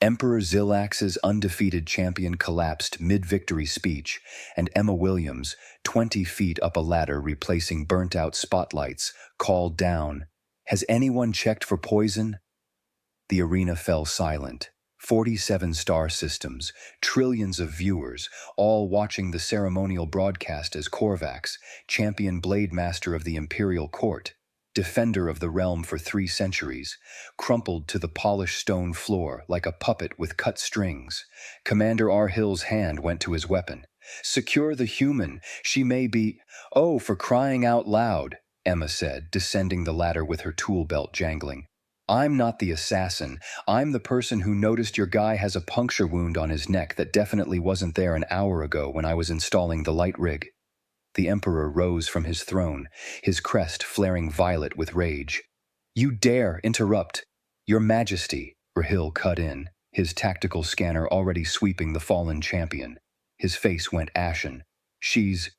Emperor Xilax's undefeated champion collapsed mid-victory speech, and Emma Williams, 20 feet up a ladder replacing burnt-out spotlights, called down, "Has anyone checked for poison?" The arena fell silent. 47 star systems, trillions of viewers, all watching the ceremonial broadcast as Korvax, champion blade master of the Imperial Court, defender of the realm for 3 centuries, crumpled to the polished stone floor like a puppet with cut strings. Commander R. Hill's hand went to his weapon. "Secure the human. She may be—" "Oh, for crying out loud," Emma said, descending the ladder with her tool belt jangling. "I'm not the assassin. I'm the person who noticed your guy has a puncture wound on his neck that definitely wasn't there an hour ago when I was installing the light rig." The Emperor rose from his throne, his crest flaring violet with rage. "You dare interrupt! Your Majesty," Rahil cut in, his tactical scanner already sweeping the fallen champion. His face went ashen. She's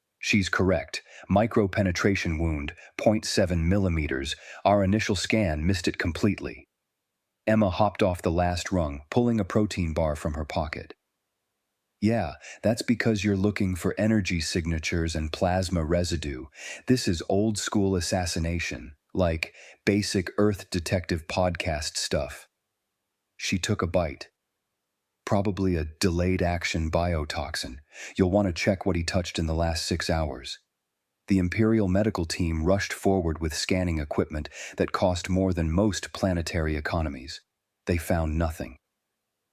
correct. Micro-penetration wound, 0.7 millimeters. Our initial scan missed it completely." Emma hopped off the last rung, pulling a protein bar from her pocket. "Yeah, that's because you're looking for energy signatures and plasma residue. This is old-school assassination, like basic Earth Detective podcast stuff." She took a bite. "Probably a delayed-action biotoxin. You'll want to check what he touched in the last 6 hours." The Imperial medical team rushed forward with scanning equipment that cost more than most planetary economies. They found nothing.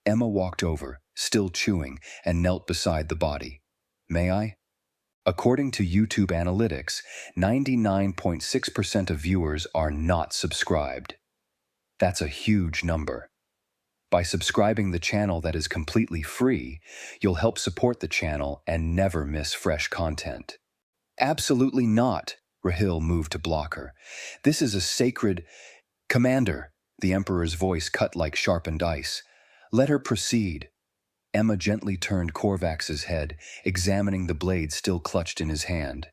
Emma walked over, still chewing, and knelt beside the body. "May I?" According to YouTube analytics, 99.6% of viewers are not subscribed. That's a huge number. By subscribing the channel that is completely free, you'll help support the channel and never miss fresh content. "Absolutely not," Rahil moved to block her. "This is a sacred—" "Commander," the Emperor's voice cut like sharpened ice. "Let her proceed." Emma gently turned Korvax's head, examining the blade still clutched in his hand.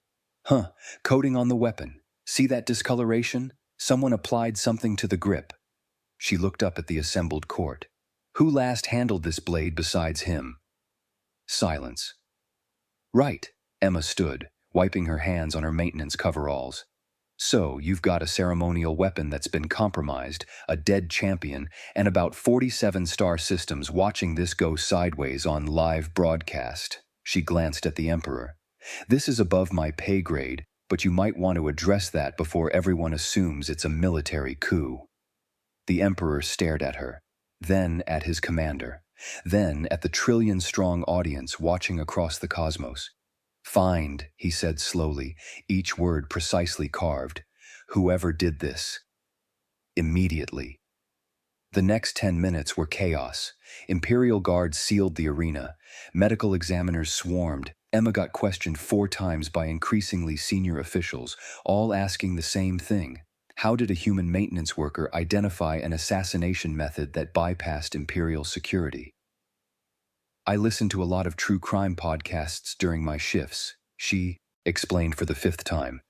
Coating on the weapon. See that discoloration? Someone applied something to the grip." She looked up at the assembled court. "Who last handled this blade besides him?" Silence. "Right," Emma stood, wiping her hands on her maintenance coveralls. "So, you've got a ceremonial weapon that's been compromised, a dead champion, and about 47 star systems watching this go sideways on live broadcast." She glanced at the Emperor. "This is above my pay grade, but you might want to address that before everyone assumes it's a military coup." The Emperor stared at her, then at his commander, then at the trillion-strong audience watching across the cosmos. "Find," he said slowly, each word precisely carved, "whoever did this. Immediately." The next 10 minutes were chaos. Imperial guards sealed the arena. Medical examiners swarmed. Emma got questioned 4 times by increasingly senior officials, all asking the same thing. How did a human maintenance worker identify an assassination method that bypassed Imperial security? "I listen to a lot of true crime podcasts during my shifts," she explained for the 5th time.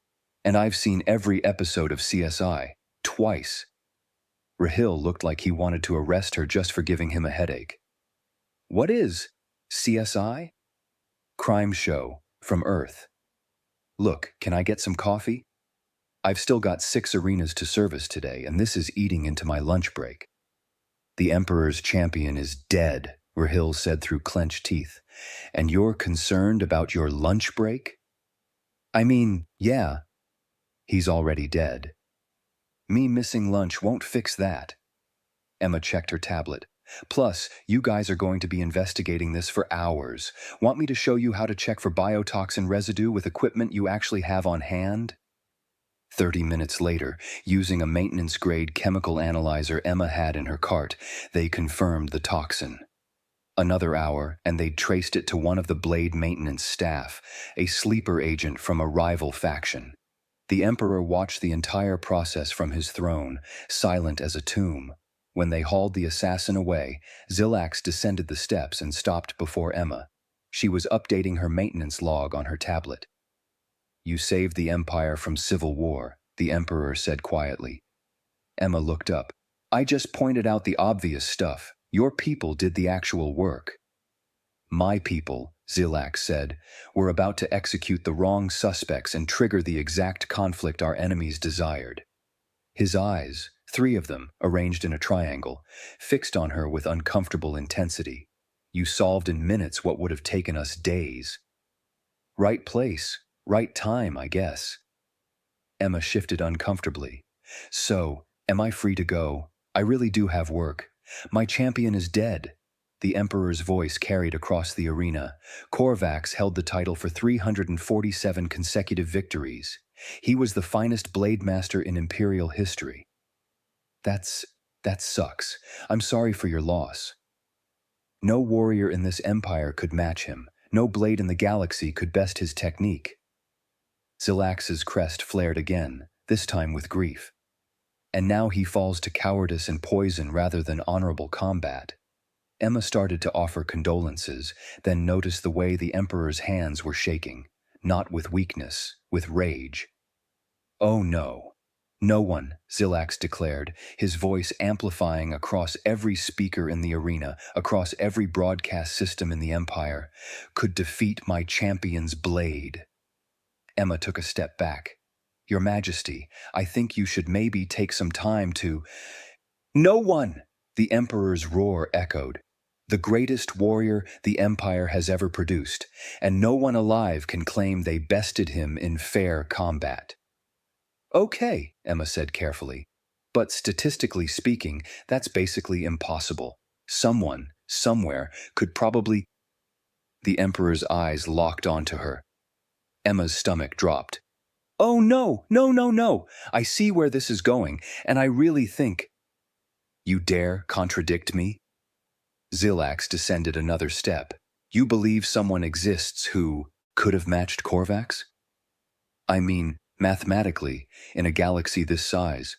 "And I've seen every episode of CSI, twice." Rahil looked like he wanted to arrest her just for giving him a headache. "What is CSI?" "Crime show, from Earth." "Look, can I get some coffee? I've still got 6 arenas to service today, and this is eating into my lunch break." "The Emperor's champion is dead," Rahil said through clenched teeth. "And you're concerned about your lunch break?" "I mean, yeah. He's already dead. Me missing lunch won't fix that." Emma checked her tablet. "Plus, you guys are going to be investigating this for hours. Want me to show you how to check for biotoxin residue with equipment you actually have on hand?" 30 minutes later, using a maintenance-grade chemical analyzer Emma had in her cart, they confirmed the toxin. Another hour, and they'd traced it to one of the Blade maintenance staff, a sleeper agent from a rival faction. The Emperor watched the entire process from his throne, silent as a tomb. When they hauled the assassin away, Xilax descended the steps and stopped before Emma. She was updating her maintenance log on her tablet. "You saved the Empire from civil war," the Emperor said quietly. Emma looked up. "I just pointed out the obvious stuff. Your people did the actual work. My people, Zilak said, were about to execute the wrong suspects and trigger the exact conflict our enemies desired. His eyes, 3 of them, arranged in a triangle, fixed on her with uncomfortable intensity. You solved in minutes what would have taken us days. Right place, right time, I guess. Emma shifted uncomfortably. So, am I free to go? I really do have work. My champion is dead. The Emperor's voice carried across the arena. Korvax held the title for 347 consecutive victories. He was the finest blade master in Imperial history. That sucks. I'm sorry for your loss. No warrior in this empire could match him. No blade in the galaxy could best his technique. Zilax's crest flared again, this time with grief. And now he falls to cowardice and poison rather than honorable combat. Emma started to offer condolences, then noticed the way the Emperor's hands were shaking, not with weakness, with rage. Oh no. No one, Zilax declared, his voice amplifying across every speaker in the arena, across every broadcast system in the Empire, could defeat my champion's blade. Emma took a step back. Your Majesty, I think you should maybe take some time to— No one! The Emperor's roar echoed. The greatest warrior the Empire has ever produced, and no one alive can claim they bested him in fair combat. Okay, Emma said carefully, but statistically speaking, that's basically impossible. Someone, somewhere, could probably— The Emperor's eyes locked onto her. Emma's stomach dropped. Oh no, no, no, no! I see where this is going, and I really think— You dare contradict me? Zilax descended another step. You believe someone exists who could have matched Korvax? I mean, mathematically, in a galaxy this size.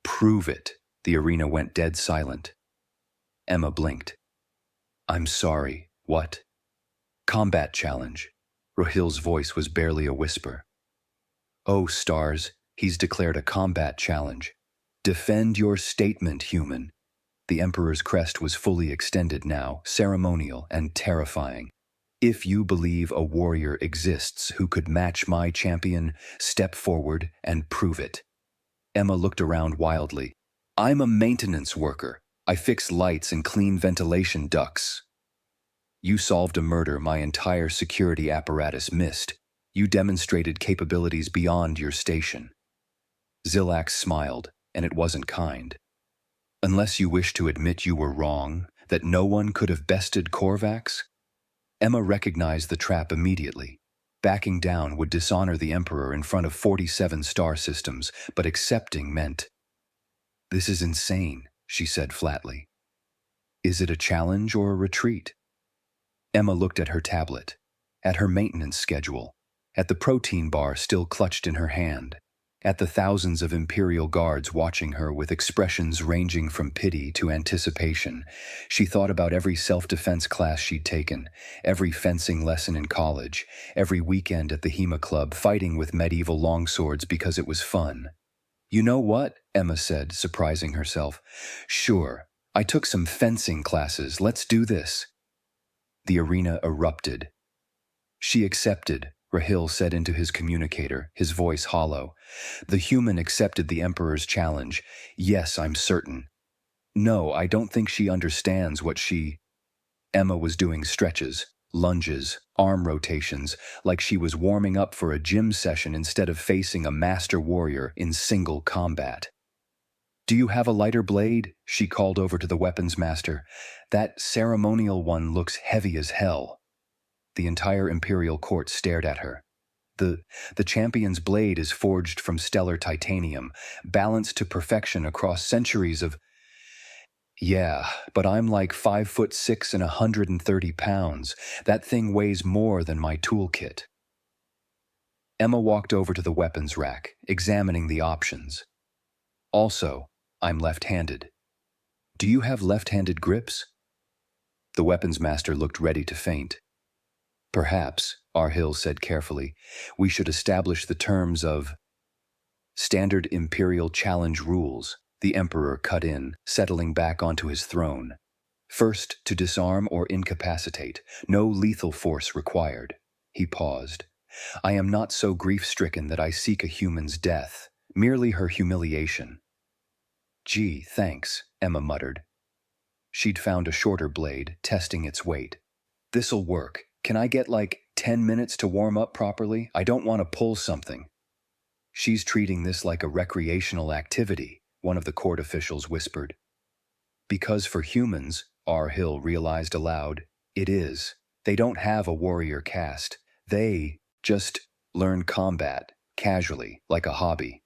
Prove it. The arena went dead silent. Emma blinked. I'm sorry, what? Combat challenge. Rahil's voice was barely a whisper. Oh, stars, he's declared a combat challenge. Defend your statement, human. The Emperor's crest was fully extended now, ceremonial and terrifying. If you believe a warrior exists who could match my champion, step forward and prove it. Emma looked around wildly. I'm a maintenance worker. I fix lights and clean ventilation ducts. You solved a murder my entire security apparatus missed. You demonstrated capabilities beyond your station. Zilax smiled, and it wasn't kind. Unless you wish to admit you were wrong, that no one could have bested Korvax? Emma recognized the trap immediately. Backing down would dishonor the Emperor in front of 47 star systems, but accepting meant— This is insane, she said flatly. Is it a challenge or a retreat? Emma looked at her tablet, at her maintenance schedule, at the protein bar still clutched in her hand, at the thousands of Imperial guards watching her with expressions ranging from pity to anticipation. She thought about every self-defense class she'd taken, every fencing lesson in college, every weekend at the HEMA Club fighting with medieval longswords because it was fun. You know what? Emma said, surprising herself. Sure, I took some fencing classes. Let's do this. The arena erupted. She accepted, Rahil said into his communicator, his voice hollow. The human accepted the Emperor's challenge. Yes, I'm certain. No, I don't think she understands what she— Emma was doing stretches, lunges, arm rotations, like she was warming up for a gym session instead of facing a master warrior in single combat. Do you have a lighter blade? She called over to the weapons master. That ceremonial one looks heavy as hell. The entire Imperial court stared at her. The champion's blade is forged from stellar titanium, balanced to perfection across centuries of— Yeah, but I'm like 5'6" and 130 pounds. That thing weighs more than my toolkit. Emma walked over to the weapons rack, examining the options. Also, I'm left-handed. Do you have left-handed grips? The weapons master looked ready to faint. Perhaps, Arhill said carefully, we should establish the terms of— Standard Imperial challenge rules, the Emperor cut in, settling back onto his throne. First, to disarm or incapacitate. No lethal force required. He paused. I am not so grief-stricken that I seek a human's death, merely her humiliation. Gee, thanks, Emma muttered. She'd found a shorter blade, testing its weight. This'll work. Can I get 10 minutes to warm up properly? I don't want to pull something. She's treating this like a recreational activity, one of the court officials whispered. Because for humans, R. Hill realized aloud, it is. They don't have a warrior caste. They just learn combat, casually, like a hobby.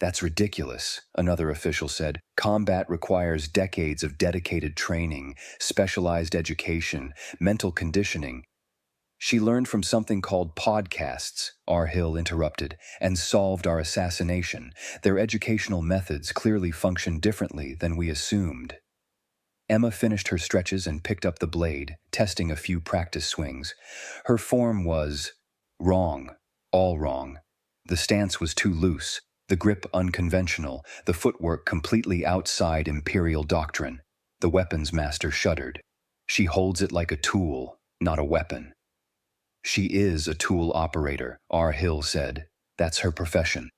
That's ridiculous, another official said. Combat requires decades of dedicated training, specialized education, mental conditioning. She learned from something called podcasts, R. Hill interrupted, and solved our assassination. Their educational methods clearly function differently than we assumed. Emma finished her stretches and picked up the blade, testing a few practice swings. Her form was wrong, all wrong. The stance was too loose, the grip unconventional, the footwork completely outside imperial doctrine. The weapons master shuddered. She holds it like a tool, not a weapon. She is a tool operator, R. Hill said. That's her profession.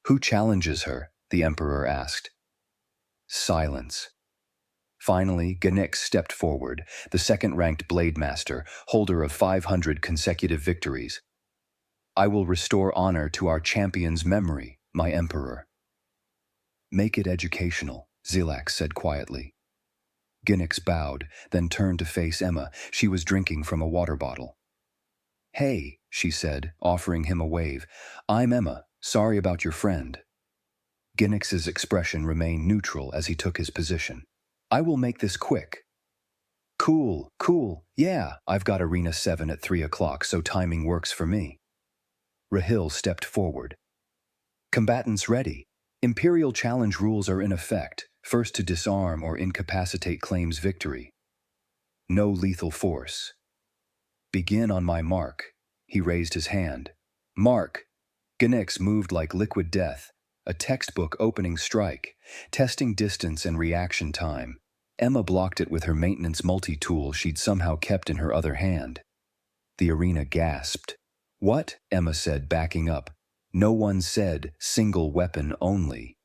Who challenges her? The Emperor asked. Silence. Finally, Ganix stepped forward, the second-ranked blade master, holder of 500 consecutive victories. I will restore honor to our champion's memory, my Emperor. Make it educational, Zilax said quietly. Ganix bowed, then turned to face Emma. She was drinking from a water bottle. Hey, she said, offering him a wave. I'm Emma. Sorry about your friend. Ganix's expression remained neutral as he took his position. I will make this quick. Cool. Yeah, I've got Arena 7 at 3 o'clock, so timing works for me. Rahil stepped forward. Combatants ready. Imperial challenge rules are in effect. First to disarm or incapacitate claims victory. No lethal force. Begin on my mark. He raised his hand. Mark. Ganix moved like liquid death. A textbook opening strike, testing distance and reaction time. Emma blocked it with her maintenance multi-tool she'd somehow kept in her other hand. The arena gasped. What? Emma said, backing up. No one said single weapon only.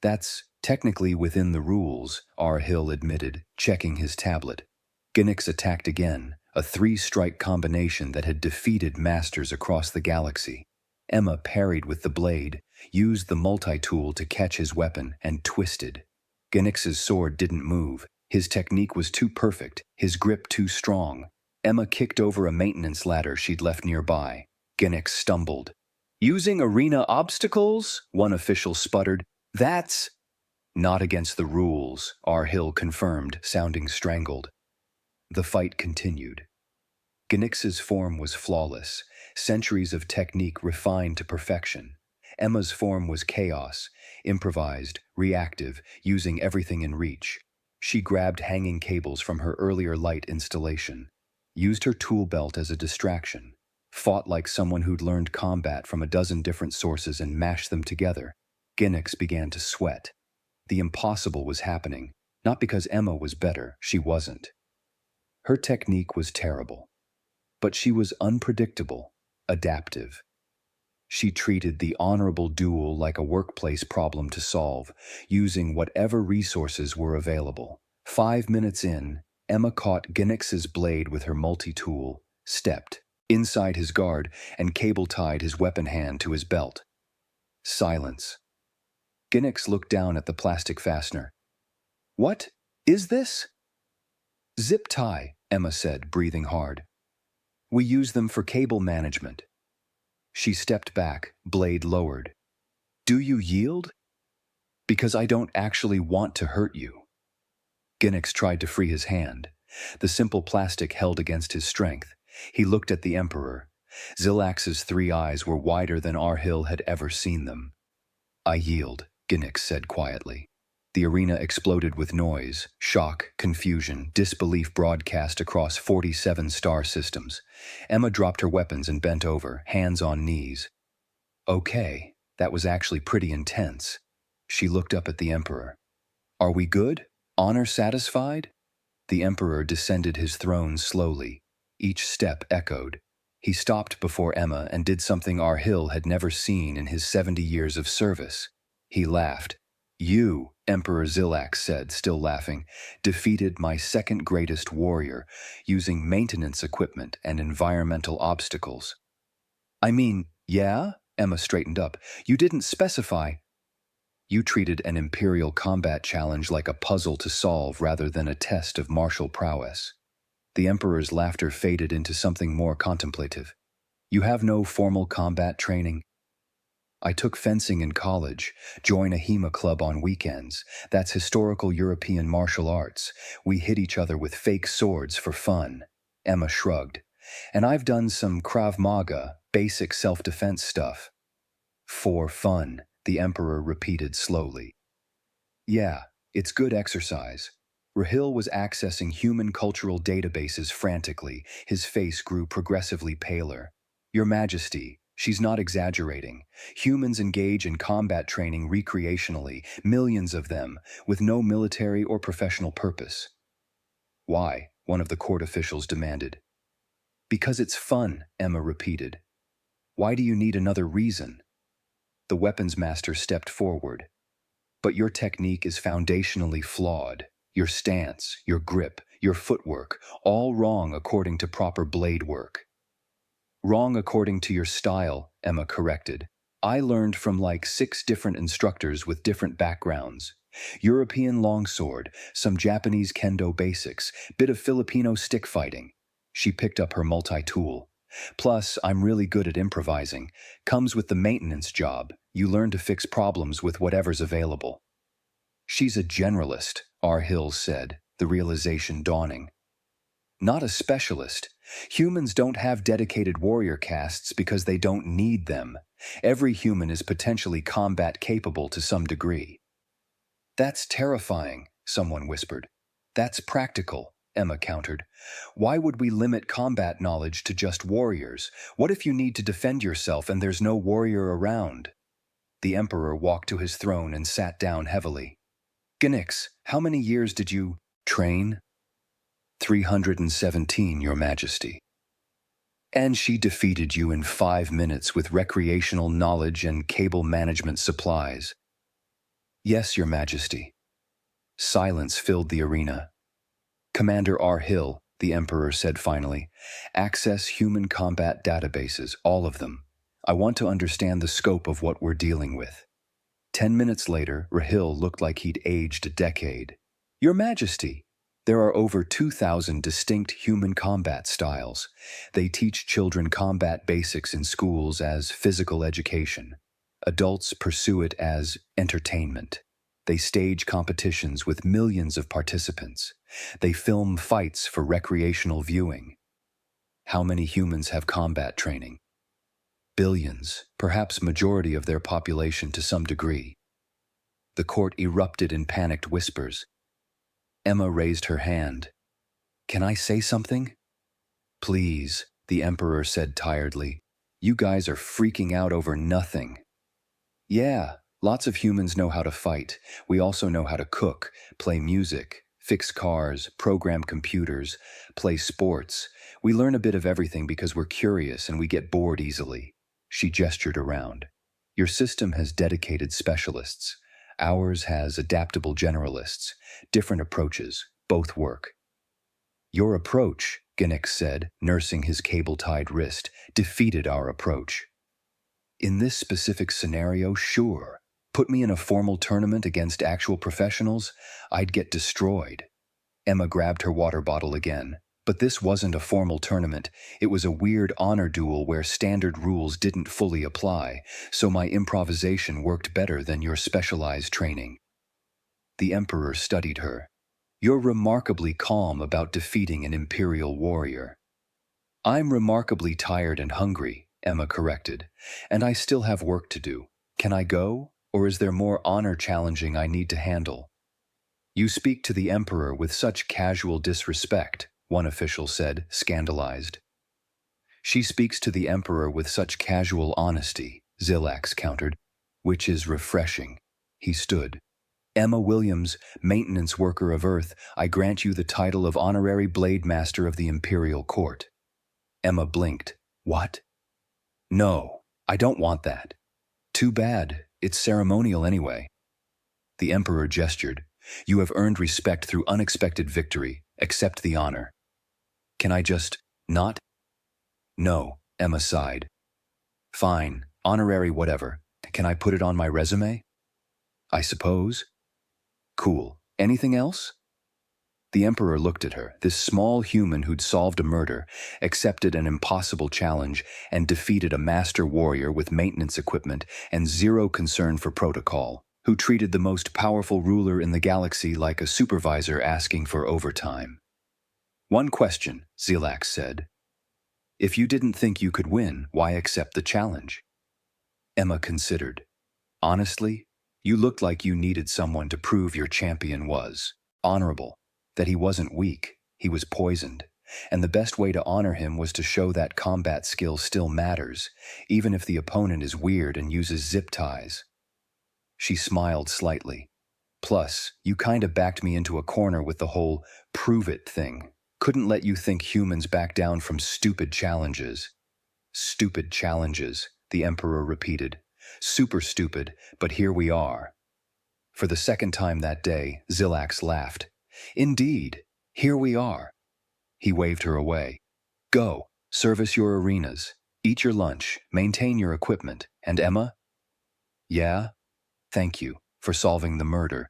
That's technically within the rules, R. Hill admitted, checking his tablet. Ganix attacked again, a 3-strike combination that had defeated masters across the galaxy. Emma parried with the blade, used the multi-tool to catch his weapon, and twisted. Ganix's sword didn't move. His technique was too perfect, his grip too strong. Emma kicked over a maintenance ladder she'd left nearby. Ganix stumbled. Using arena obstacles? One official sputtered. That's not against the rules, R. Hill confirmed, sounding strangled. The fight continued. Ganix's form was flawless, centuries of technique refined to perfection. Emma's form was chaos, improvised, reactive, using everything in reach. She grabbed hanging cables from her earlier light installation, used her tool belt as a distraction, fought like someone who'd learned combat from a dozen different sources and mashed them together. Ganix began to sweat. The impossible was happening, not because Emma was better, she wasn't. Her technique was terrible. But she was unpredictable, adaptive. She treated the honorable duel like a workplace problem to solve, using whatever resources were available. 5 minutes in, Emma caught Ganix's blade with her multi-tool, stepped inside his guard, and cable-tied his weapon hand to his belt. Silence. Ganix looked down at the plastic fastener. What is this? Zip tie, Emma said, breathing hard. We use them for cable management. She stepped back, blade lowered. Do you yield? Because I don't actually want to hurt you. Ganix tried to free his hand. The simple plastic held against his strength. He looked at the Emperor. Zilax's 3 eyes were wider than R. Hill had ever seen them. I yield, Ganix said quietly. The arena exploded with noise, shock, confusion, disbelief broadcast across 47 star systems. Emma dropped her weapons and bent over, hands on knees. Okay, that was actually pretty intense. She looked up at the Emperor. Are we good? Honor satisfied? The Emperor descended his throne slowly. Each step echoed. He stopped before Emma and did something Arhill had never seen in his 70 years of service. He laughed. "You," Emperor Zilak said, still laughing, "defeated my second greatest warrior using maintenance equipment and environmental obstacles." "I mean, yeah?" Emma straightened up. "You didn't specify." "You treated an Imperial combat challenge like a puzzle to solve rather than a test of martial prowess." The Emperor's laughter faded into something more contemplative. "You have no formal combat training?" "I took fencing in college, join a HEMA club on weekends. That's historical European martial arts. We hit each other with fake swords for fun." Emma shrugged. "And I've done some Krav Maga, basic self-defense stuff." "For fun," the Emperor repeated slowly. "Yeah, it's good exercise." Rahil was accessing human cultural databases frantically. His face grew progressively paler. "Your Majesty, she's not exaggerating. Humans engage in combat training recreationally, millions of them, with no military or professional purpose." "Why?" one of the court officials demanded. "Because it's fun," Emma repeated. "Why do you need another reason?" The weapons master stepped forward. "But your technique is foundationally flawed. Your stance, your grip, your footwork, all wrong according to proper blade work." "Wrong according to your style," Emma corrected. "I learned from like 6 different instructors with different backgrounds. European longsword, some Japanese kendo basics, bit of Filipino stick fighting." She picked up her multi-tool. "Plus, I'm really good at improvising. Comes with the maintenance job. You learn to fix problems with whatever's available." "She's a generalist," Arhill said, the realization dawning. "Not a specialist. Humans don't have dedicated warrior castes because they don't need them. Every human is potentially combat capable to some degree." "That's terrifying," someone whispered. "That's practical," Emma countered. "Why would we limit combat knowledge to just warriors? What if you need to defend yourself and there's no warrior around?" The Emperor walked to his throne and sat down heavily. "Gnix, how many years did you train?" 317, Your Majesty." "And she defeated you in 5 minutes with recreational knowledge and cable management supplies." "Yes, Your Majesty." Silence filled the arena. "Commander Arhill," the Emperor said finally, "access human combat databases, all of them. I want to understand the scope of what we're dealing with." 10 minutes later, Rahil looked like he'd aged a decade. "Your Majesty, there are over 2,000 distinct human combat styles. They teach children combat basics in schools as physical education. Adults pursue it as entertainment. They stage competitions with millions of participants. They film fights for recreational viewing." "How many humans have combat training?" "Billions, perhaps majority of their population to some degree." The court erupted in panicked whispers. Emma raised her hand. "Can I say something?" "Please," the Emperor said tiredly. "You guys are freaking out over nothing." "Yeah, lots of humans know how to fight. We also know how to cook, play music, fix cars, program computers, play sports. We learn a bit of everything because we're curious and we get bored easily." She gestured around. "Your system has dedicated specialists. Ours has adaptable generalists. Different approaches, both work." "Your approach," Gnix said, nursing his cable-tied wrist, "defeated our approach." "In this specific scenario, sure. Put me in a formal tournament against actual professionals, I'd get destroyed." Emma grabbed her water bottle again. "But this wasn't a formal tournament. It was a weird honor duel where standard rules didn't fully apply, so my improvisation worked better than your specialized training." The Emperor studied her. "You're remarkably calm about defeating an Imperial warrior." "I'm remarkably tired and hungry," Emma corrected, "and I still have work to do. Can I go, or is there more honor challenging I need to handle?" "You speak to the Emperor with such casual disrespect," one official said, scandalized. "She speaks to the Emperor with such casual honesty," Zilax countered, "which is refreshing." He stood. Emma Williams, maintenance worker of Earth, I grant you the title of Honorary Blade Master of the Imperial Court. Emma blinked. What? No, I don't want that. Too bad, it's ceremonial anyway. The Emperor gestured. You have earned respect through unexpected victory. Accept the honor. Can I just not? No, Emma sighed. Fine, honorary whatever. Can I put it on my resume? I suppose. Cool. Anything else? The Emperor looked at her, this small human who'd solved a murder, accepted an impossible challenge, and defeated a master warrior with maintenance equipment and zero concern for protocol, who treated the most powerful ruler in the galaxy like a supervisor asking for overtime. One question, Zilak said. If you didn't think you could win, why accept the challenge? Emma considered. Honestly, you looked like you needed someone to prove your champion was honorable, that he wasn't weak, he was poisoned, and the best way to honor him was to show that combat skill still matters, even if the opponent is weird and uses zip ties. She smiled slightly. Plus, you kinda backed me into a corner with the whole prove it thing. Couldn't let you think humans back down from stupid challenges. Stupid challenges, the Emperor repeated. Super stupid, but here we are. For the second time that day, Zilax laughed. Indeed, here we are. He waved her away. Go, service your arenas, eat your lunch, maintain your equipment, and Emma? Yeah? Thank you for solving the murder.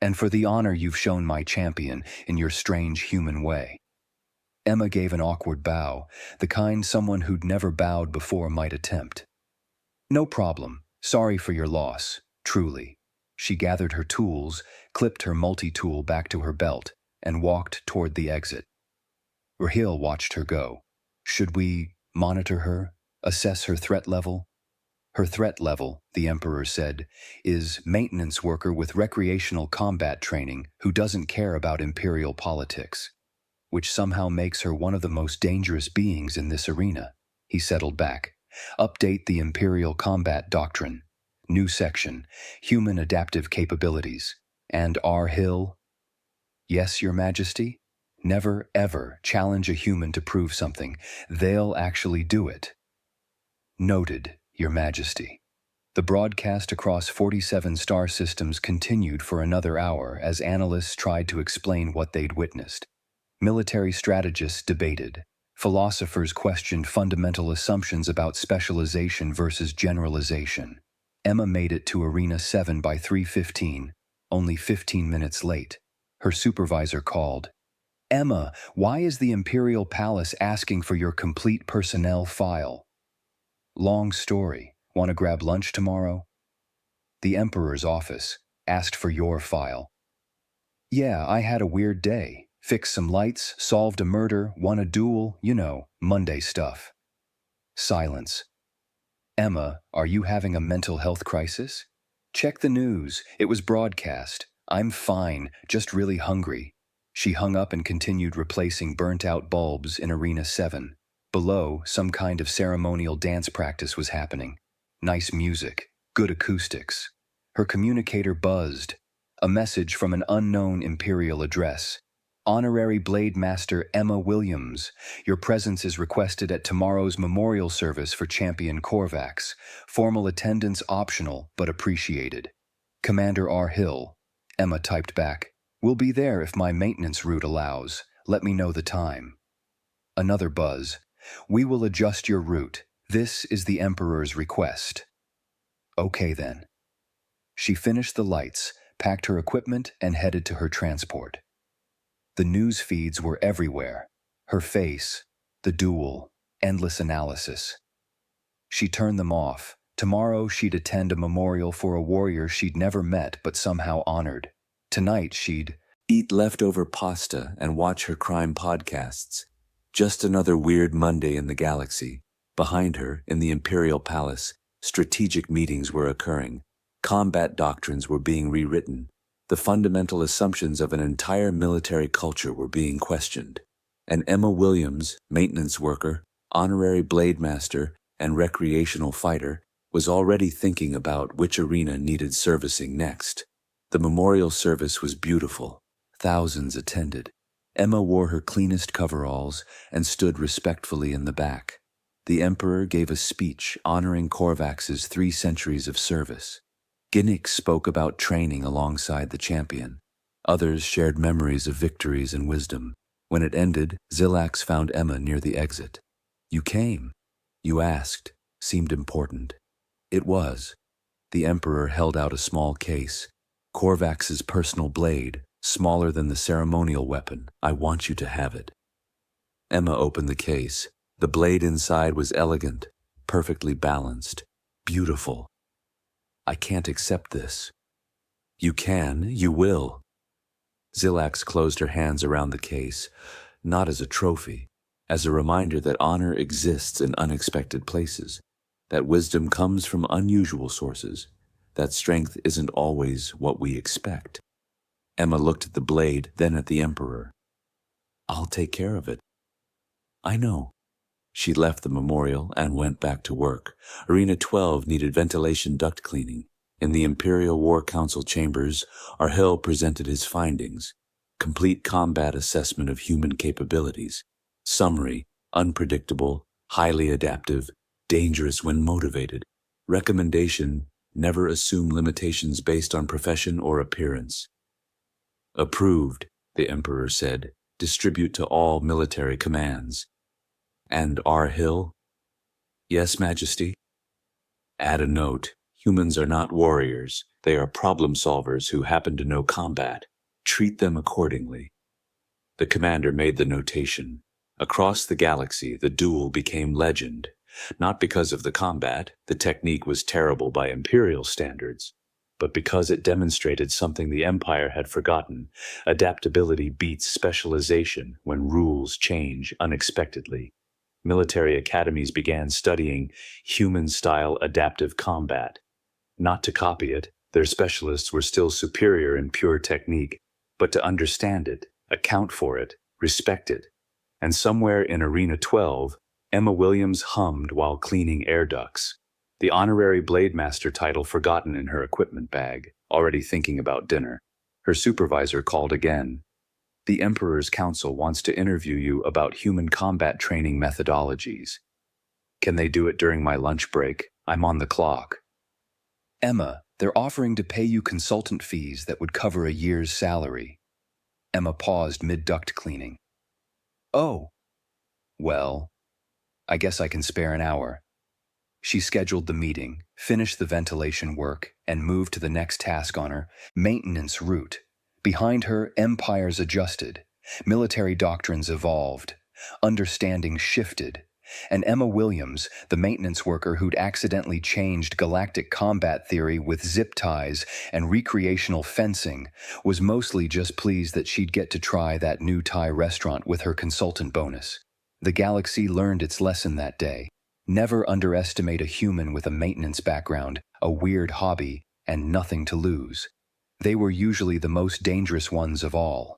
And for the honor you've shown my champion in your strange human way. Emma gave an awkward bow, the kind someone who'd never bowed before might attempt. No problem. Sorry for your loss, truly. She gathered her tools, clipped her multi-tool back to her belt, and walked toward the exit. Rahil watched her go. Should we monitor her, assess her threat level? Her threat level, the Emperor said, is maintenance worker with recreational combat training who doesn't care about imperial politics, which somehow makes her one of the most dangerous beings in this arena. He settled back. Update the Imperial Combat Doctrine. New section, Human Adaptive Capabilities. And R. Hill? Yes, Your Majesty? Never, ever challenge a human to prove something. They'll actually do it. Noted, Your Majesty. The broadcast across 47 star systems continued for another hour as analysts tried to explain what they'd witnessed. Military strategists debated. Philosophers questioned fundamental assumptions about specialization versus generalization. Emma made it to Arena 7 by 3:15, only 15 minutes late. Her supervisor called. Emma, why is the Imperial Palace asking for your complete personnel file? Long story. Want to grab lunch tomorrow? The Emperor's office asked for your file. Yeah, I had a weird day. Fixed some lights, solved a murder, won a duel, Monday stuff. Silence. Emma, are you having a mental health crisis? Check the news. It was broadcast. I'm fine, just really hungry. She hung up and continued replacing burnt-out bulbs in Arena 7. Below, some kind of ceremonial dance practice was happening. Nice music, good acoustics. Her communicator buzzed. A message from an unknown imperial address. Honorary Blade Master Emma Williams, your presence is requested at tomorrow's memorial service for Champion Korvax. Formal attendance optional, but appreciated. Commander R. Hill, Emma typed back. We'll be there if my maintenance route allows. Let me know the time. Another buzz. We will adjust your route. This is the Emperor's request. Okay then. She finished the lights, packed her equipment, and headed to her transport. The news feeds were everywhere. Her face, the duel, endless analysis. She turned them off. Tomorrow she'd attend a memorial for a warrior she'd never met but somehow honored. Tonight she'd eat leftover pasta and watch her crime podcasts. Just another weird Monday in the galaxy. Behind her, in the Imperial Palace, strategic meetings were occurring. Combat doctrines were being rewritten. The fundamental assumptions of an entire military culture were being questioned. And Emma Williams, maintenance worker, honorary blade master, and recreational fighter, was already thinking about which arena needed servicing next. The memorial service was beautiful. Thousands attended. Emma wore her cleanest coveralls and stood respectfully in the back. The Emperor gave a speech honoring Korvax's 3 centuries of service. Ginnick spoke about training alongside the champion. Others shared memories of victories and wisdom. When it ended, Zilax found Emma near the exit. "You came. You asked. Seemed important." It was. The Emperor held out a small case. Korvax's personal blade, smaller than the ceremonial weapon. "I want you to have it." Emma opened the case. The blade inside was elegant, perfectly balanced, beautiful. "I can't accept this." "You can, you will." Zilax closed her hands around the case, not as a trophy, as a reminder that honor exists in unexpected places, that wisdom comes from unusual sources, that strength isn't always what we expect. Emma looked at the blade, then at the Emperor. "I'll take care of it." "I know." She left the memorial and went back to work. Arena 12 needed ventilation duct cleaning. In the Imperial War Council chambers, Arhil presented his findings. Complete combat assessment of human capabilities. Summary: unpredictable, highly adaptive, dangerous when motivated. Recommendation: never assume limitations based on profession or appearance. "Approved," the Emperor said. "Distribute to all military commands." "And Arhil?" "Yes, Majesty." "Add a note. Humans are not warriors. They are problem solvers who happen to know combat. Treat them accordingly." The commander made the notation. Across the galaxy, the duel became legend. Not because of the combat, the technique was terrible by Imperial standards, but because it demonstrated something the Empire had forgotten. Adaptability beats specialization when rules change unexpectedly. Military academies began studying human-style adaptive combat. Not to copy it, their specialists were still superior in pure technique, but to understand it, account for it, respect it. And somewhere in Arena 12, Emma Williams hummed while cleaning air ducts. The honorary Blade Master title forgotten in her equipment bag, already thinking about dinner. Her supervisor called again. "The Emperor's Council wants to interview you about human combat training methodologies." "Can they do it during my lunch break? I'm on the clock." "Emma, they're offering to pay you consultant fees that would cover a year's salary." Emma paused mid-duct cleaning. "Oh, well, I guess I can spare an hour." She scheduled the meeting, finished the ventilation work, and moved to the next task on her maintenance route. Behind her, empires adjusted, military doctrines evolved, understanding shifted, and Emma Williams, the maintenance worker who'd accidentally changed galactic combat theory with zip ties and recreational fencing, was mostly just pleased that she'd get to try that new Thai restaurant with her consultant bonus. The galaxy learned its lesson that day. Never underestimate a human with a maintenance background, a weird hobby, and nothing to lose. They were usually the most dangerous ones of all.